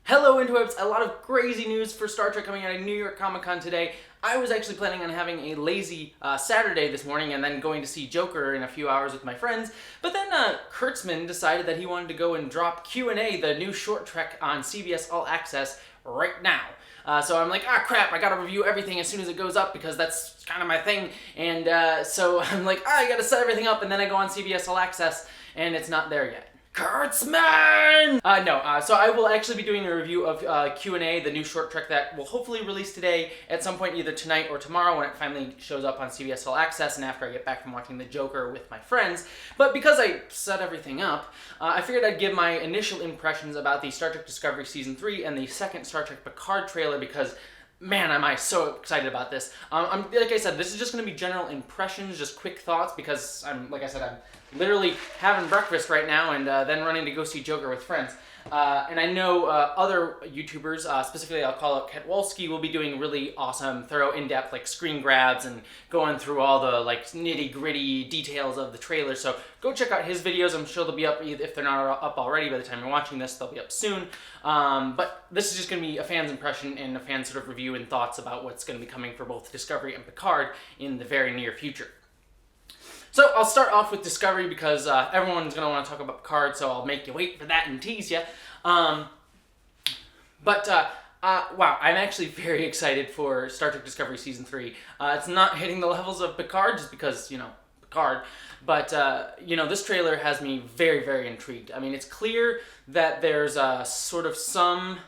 Hello interwebs, a lot of crazy news for Star Trek coming out of New York Comic Con today. I was actually planning on having a lazy Saturday this morning and then going to see Joker in a few hours with my friends, but then Kurtzman decided that he wanted to go and drop Q&A, the new short trek on CBS All Access, right now. So I'm like, crap, I gotta review everything as soon as it goes up because that's kind of my thing, and so I'm like, I gotta set everything up, and then I go on CBS All Access, and it's not there yet. Kurtzman! So I will actually be doing a review of Q&A, the new short trek that will hopefully release today at some point, either tonight or tomorrow when it finally shows up on CBS All Access and after I get back from watching The Joker with my friends. But because I set everything up, I figured I'd give my initial impressions about the Star Trek Discovery Season 3 and the second Star Trek Picard trailer because man, am I so excited about this. Like I said, this is just going to be general impressions, just quick thoughts, because I'm literally having breakfast right now and then running to go see Joker with friends. And I know other YouTubers, specifically I'll call out Ketwalski, will be doing really awesome, thorough, in-depth screen grabs and going through all the nitty-gritty details of the trailer. So go check out his videos. I'm sure they'll be up, if they're not up already by the time you're watching this, they'll be up soon. But this is just going to be a fan's impression and a fan's sort of review and thoughts about what's going to be coming for both Discovery and Picard in the very near future. So I'll start off with Discovery because everyone's going to want to talk about Picard, so I'll make you wait for that and tease you. Wow, I'm actually very excited for Star Trek Discovery Season 3. It's not hitting the levels of Picard just because, Picard. But, this trailer has me very, very intrigued. I mean, it's clear that there's sort of some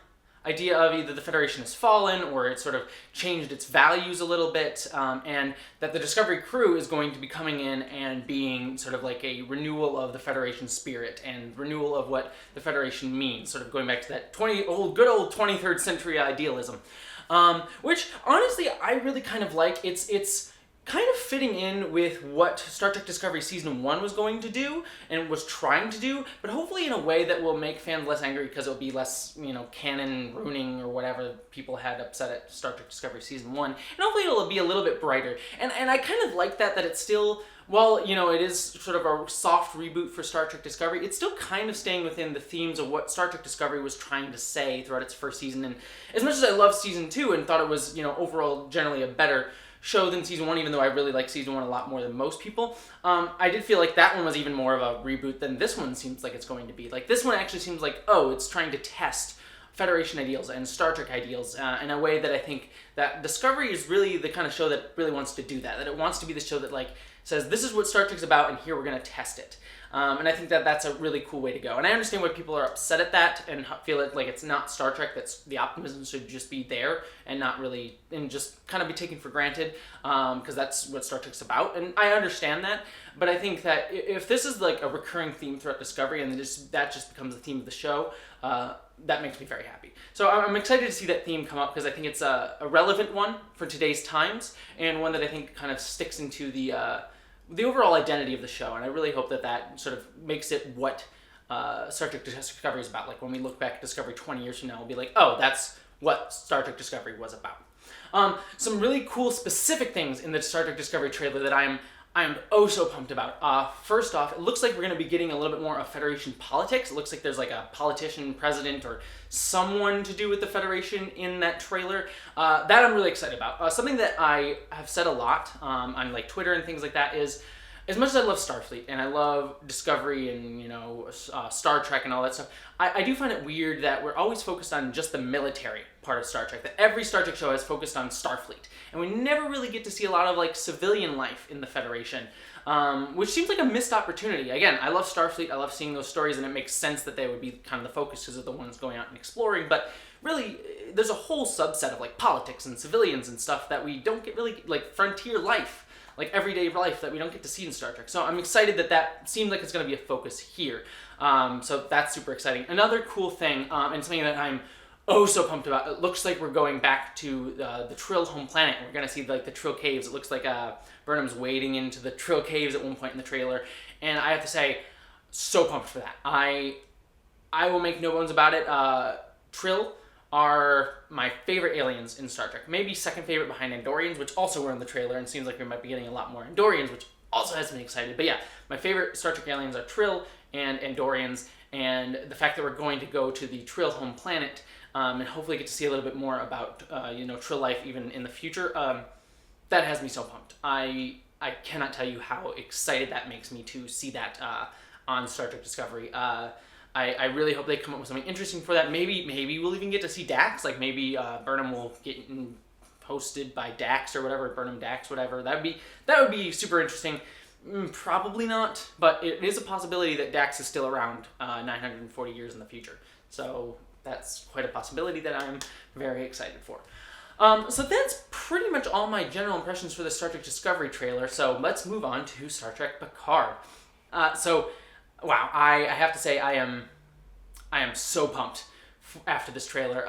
idea of either the Federation has fallen or it sort of changed its values a little bit, and that the Discovery crew is going to be coming in and being sort of like a renewal of the Federation spirit and renewal of what the Federation means, sort of going back to that good old 23rd century idealism, which honestly I really kind of like. It's kind of fitting in with what Star Trek Discovery Season 1 was going to do and was trying to do, but hopefully in a way that will make fans less angry because it'll be less, canon ruining or whatever people had upset at Star Trek Discovery Season 1, and hopefully it'll be a little bit brighter. And I kind of like that it's still, while, it is sort of a soft reboot for Star Trek Discovery, it's still kind of staying within the themes of what Star Trek Discovery was trying to say throughout its first season. And as much as I love Season 2 and thought it was, overall generally a better show than Season 1, even though I really like Season 1 a lot more than most people, I did feel like that one was even more of a reboot than this one seems like it's going to be. Like, this one actually seems like, it's trying to test Federation ideals and Star Trek ideals in a way that I think that Discovery is really the kind of show that really wants to do that it wants to be the show that, says, this is what Star Trek's about, and here we're going to test it. And I think that that's a really cool way to go. And I understand why people are upset at that and feel like it's not Star Trek, that's the optimism should just be there and not really, and just kind of be taken for granted, because that's what Star Trek's about. And I understand that, but I think that if this is a recurring theme throughout Discovery and that just becomes the theme of the show, that makes me very happy. So I'm excited to see that theme come up because I think it's a relevant one for today's times and one that I think kind of sticks into the overall identity of the show, and I really hope that sort of makes it what Star Trek Discovery is about. Like, when we look back at Discovery 20 years from now, we'll be like, that's what Star Trek Discovery was about. Some really cool specific things in the Star Trek Discovery trailer that I am so pumped about. First off, it looks like we're going to be getting a little bit more of Federation politics. It looks like there's a politician, president, or someone to do with the Federation in that trailer. That I'm really excited about. Something that I have said a lot on Twitter and things like that is, as much as I love Starfleet and I love Discovery and, Star Trek and all that stuff, I do find it weird that we're always focused on just the military part of Star Trek, that every Star Trek show is focused on Starfleet. And we never really get to see a lot of, civilian life in the Federation, which seems like a missed opportunity. Again, I love Starfleet, I love seeing those stories, and it makes sense that they would be kind of the focus because they're the ones going out and exploring, but really, there's a whole subset of, politics and civilians and stuff that we don't get really, frontier life, everyday life that we don't get to see in Star Trek. So I'm excited that seems like it's going to be a focus here. So that's super exciting. Another cool thing, and something that I'm so pumped about, it looks like we're going back to the Trill home planet. We're going to see the Trill caves. It looks like Burnham's wading into the Trill caves at one point in the trailer. And I have to say, so pumped for that. I will make no bones about it. Trill are my favorite aliens in Star Trek. Maybe second favorite behind Andorians, which also were in the trailer, and seems like we might be getting a lot more Andorians, which also has me excited. But yeah, my favorite Star Trek aliens are Trill and Andorians, and the fact that we're going to go to the Trill home planet, and hopefully get to see a little bit more about Trill life even in the future. That has me so pumped. I cannot tell you how excited that makes me to see that on Star Trek Discovery. I really hope they come up with something interesting for that. Maybe we'll even get to see Dax. Like maybe Burnham will get hosted by Dax or whatever, Burnham Dax, whatever. That would be super interesting. Probably not, but it is a possibility that Dax is still around 940 years in the future. So that's quite a possibility that I'm very excited for. So that's pretty much all my general impressions for the Star Trek Discovery trailer. So let's move on to Star Trek Picard. Wow, I have to say I am so pumped after this trailer.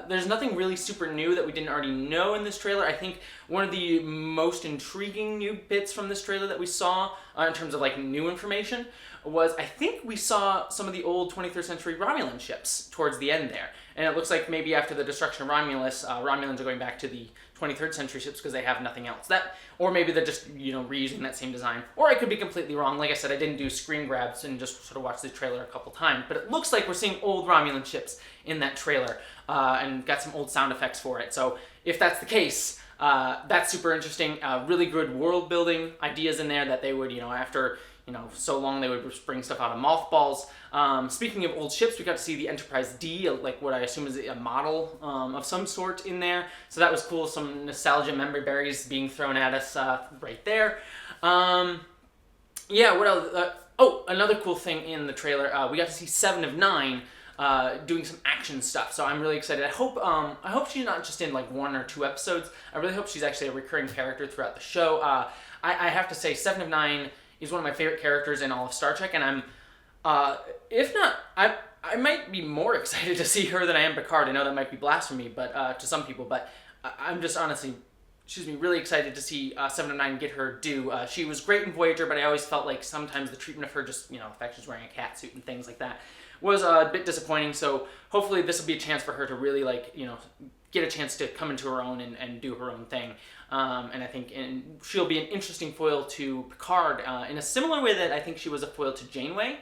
There's nothing really super new that we didn't already know in this trailer. I think one of the most intriguing new bits from this trailer that we saw in terms of like new information was I think we saw some of the old 23rd century Romulan ships towards the end there. And it looks like maybe after the destruction of Romulus, Romulans are going back to the 23rd century ships because they have nothing else. Or maybe they're just, reusing that same design. Or I could be completely wrong. Like I said, I didn't do screen grabs and just sort of watched the trailer a couple times. But it looks like we're seeing old Romulan ships in that trailer and got some old sound effects for it. So if that's the case, that's super interesting. Really good world building ideas in there that they would, after so long they would bring stuff out of mothballs. Speaking of old ships, we got to see the Enterprise D, like what I assume is a model of some sort in there. So that was cool. Some nostalgia memory berries being thrown at us right there. What else? Another cool thing in the trailer, we got to see 7 of 9 doing some action stuff. So I'm really excited. I hope she's not just in like 1 or 2 episodes. I really hope she's actually a recurring character throughout the show. I have to say 7 of 9 is one of my favorite characters in all of Star Trek, and I'm, if not, I might be more excited to see her than I am Picard. I know that might be blasphemy, but to some people, but I'm just honestly, really excited to see 7 of 9 get her due. She was great in Voyager, but I always felt like sometimes the treatment of her just, the fact she's wearing a cat suit and things like that was a bit disappointing. So hopefully this will be a chance for her to really get a chance to come into her own and do her own thing. And I think she'll be an interesting foil to Picard in a similar way that I think she was a foil to Janeway.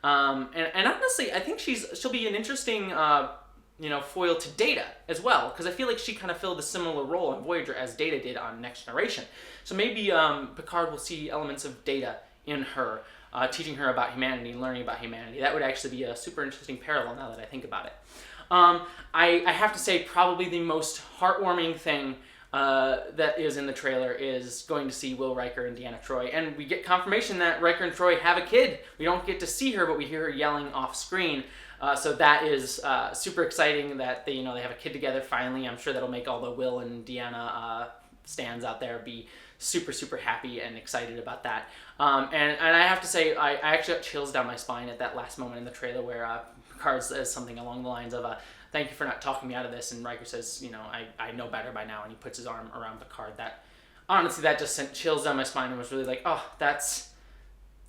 And honestly, I think she'll be an interesting foil to Data as well, because I feel like she kind of filled a similar role on Voyager as Data did on Next Generation. So maybe Picard will see elements of Data in her, teaching her about humanity and learning about humanity. That would actually be a super interesting parallel now that I think about it. I have to say probably the most heartwarming thing that is in the trailer is going to see Will Riker and Deanna Troi, and we get confirmation that Riker and Troi have a kid. We don't get to see her, but we hear her yelling off screen. So that is super exciting that they have a kid together finally. I'm sure that'll make all the Will and Deanna stands out there be super, super happy and excited about that. And I have to say, I actually got chills down my spine at that last moment in the trailer where Picard says something along the lines of, thank you for not talking me out of this, and Riker says, I know better by now, and he puts his arm around Picard. Honestly, that just sent chills down my spine and was really like, that's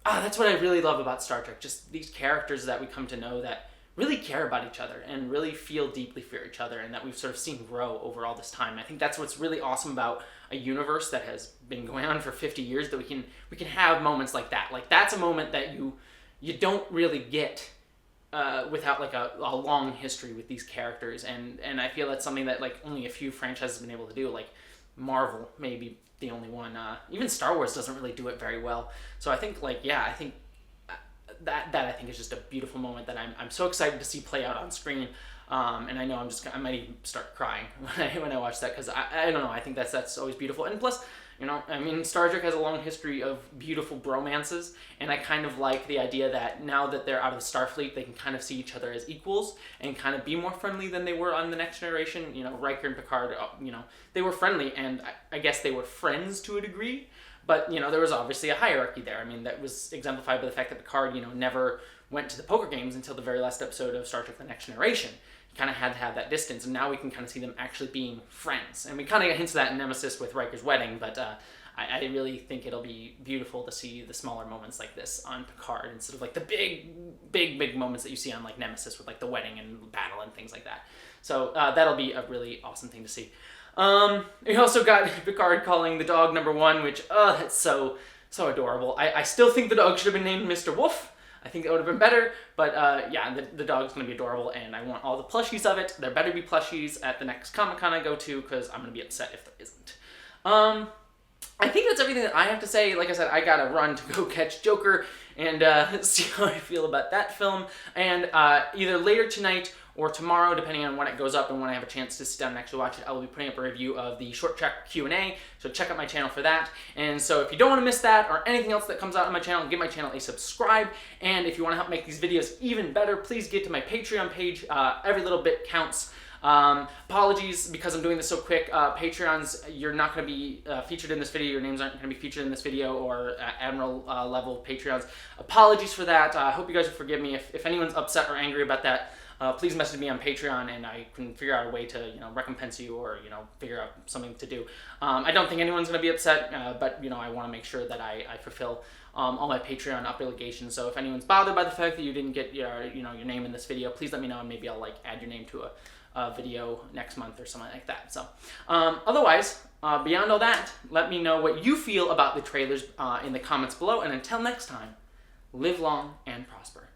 what I really love about Star Trek, just these characters that we come to know that really care about each other and really feel deeply for each other, and that we've sort of seen grow over all this time. I think that's what's really awesome about a universe that has been going on for 50 years, that we can have moments like that. Like, that's a moment that you don't really get without like a long history with these characters, and I feel that's something that like only a few franchises have been able to do. Like Marvel, maybe the only one. Even Star Wars doesn't really do it very well. So I think I think that I think is just a beautiful moment that I'm so excited to see play out on screen. And I know I might even start crying when I watch that, because I don't know, I think that's always beautiful. And plus, Star Trek has a long history of beautiful bromances, and I kind of like the idea that now that they're out of the Starfleet, they can kind of see each other as equals and kind of be more friendly than they were on the Next Generation. Riker and Picard, they were friendly, and I guess they were friends to a degree, but, there was obviously a hierarchy there. That was exemplified by the fact that Picard, never went to the poker games until the very last episode of Star Trek The Next Generation. Kind of had to have that distance, and now we can kind of see them actually being friends. And we kind of get hints of that in Nemesis with Riker's wedding, but I really think it'll be beautiful to see the smaller moments like this on Picard instead of like the big moments that you see on like Nemesis with like the wedding and battle and things like that. So that'll be a really awesome thing to see. We also got Picard calling the dog number 1, which that's so adorable. I still think the dog should have been named Mr. Wolf. I think that would have been better, but yeah, the dog's going to be adorable, and I want all the plushies of it. There better be plushies at the next Comic-Con I go to, because I'm going to be upset if there isn't. I think that's everything that I have to say. Like I said, I gotta run to go catch Joker and see how I feel about that film. And either later tonight or tomorrow, depending on when it goes up and when I have a chance to sit down and actually watch it, I will be putting up a review of the Short Track Q&A, so check out my channel for that. And so if you don't want to miss that or anything else that comes out on my channel, give my channel a subscribe. And if you want to help make these videos even better, please get to my Patreon page. Every little bit counts. Apologies because I'm doing this so quick. Patreons, you're not going to be featured in this video. Your names aren't going to be featured in this video, or Admiral level Patreons. Apologies for that. I hope you guys will forgive me. If anyone's upset or angry about that, please message me on Patreon and I can figure out a way to, recompense you or, figure out something to do. I don't think anyone's going to be upset, but, I want to make sure that I fulfill all my Patreon obligations. So if anyone's bothered by the fact that you didn't get your name in this video, please let me know and maybe I'll add your name to a video next month or something like that. So otherwise, beyond all that, let me know what you feel about the trailers in the comments below. And until next time, live long and prosper.